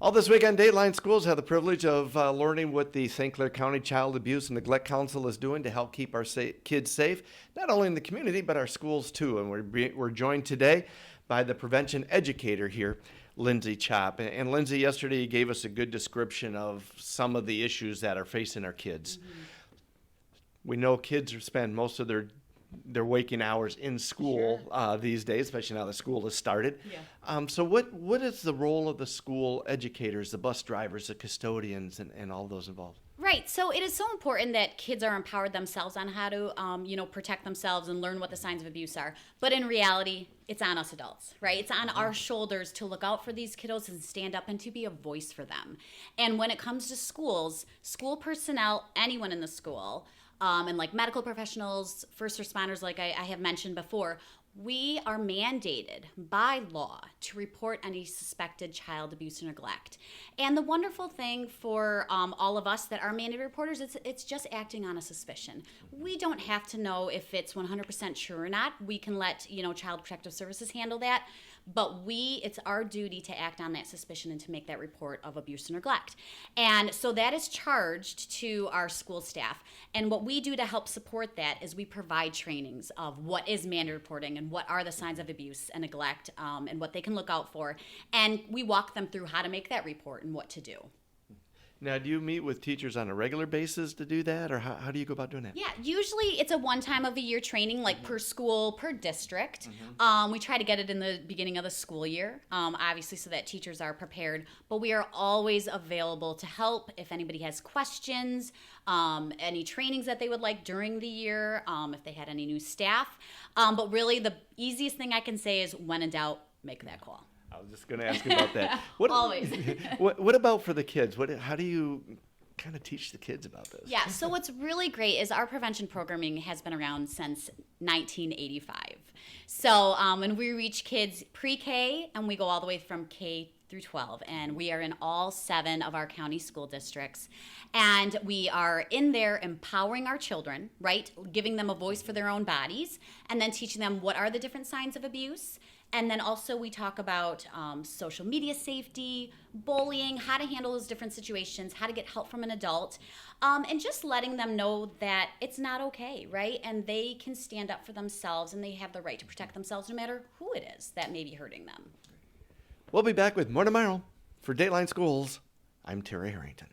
All this week on Dateline, schools have the privilege of learning what the St. Clair County Child Abuse and Neglect Council is doing to help keep our kids safe, not only in the community, but our schools too. And we're joined today by the prevention educator here, Lindsay Chopp. And Lindsay, yesterday you gave us a good description of some of the issues that are facing our kids. Mm-hmm. We know kids spend most of their waking hours in school these days, especially now that school has started. Yeah. So what is the role of the school educators, the bus drivers, the custodians, and all those involved? Right. So it is so important that kids are empowered themselves on how to, protect themselves and learn what the signs of abuse are. But in reality, it's on us adults, right? It's on our shoulders to look out for these kiddos and stand up and to be a voice for them. And when it comes to schools, school personnel, anyone in the school, and like medical professionals, first responders, like I have mentioned before, we are mandated by law to report any suspected child abuse or neglect. And the wonderful thing for all of us that are mandated reporters, it's just acting on a suspicion. We don't have to know if it's 100% true or not. We can let Child Protective Services handle that. But it's our duty to act on that suspicion and to make that report of abuse or neglect. And so that is charged to our school staff. And what we do to help support that is we provide trainings of what is mandated reporting and what are the signs of abuse and neglect, and what they can look out for. And we walk them through how to make that report and what to do. Now, do you meet with teachers on a regular basis to do that, or how do you go about doing that? Yeah, usually it's a one time of a year training, like per school, per district. Mm-hmm. We try to get it in the beginning of the school year, obviously so that teachers are prepared. But we are always available to help if anybody has questions, any trainings that they would like during the year, if they had any new staff. But really the easiest thing I can say is when in doubt, make that call. I was just going to ask you about that. Always. What about for the kids? How do you kind of teach the kids about this? Yeah, so what's really great is our prevention programming has been around since 1985. So when we reach kids pre-K, and we go all the way from K through 12, and we are in all 7 of our county school districts, and we are in there empowering our children, right, giving them a voice for their own bodies, and then teaching them what are the different signs of abuse. And then also we talk about social media safety, bullying, how to handle those different situations, how to get help from an adult, and just letting them know that it's not okay, right? And they can stand up for themselves, and they have the right to protect themselves no matter who it is that may be hurting them. We'll be back with more tomorrow. For Dateline Schools, I'm Terry Harrington.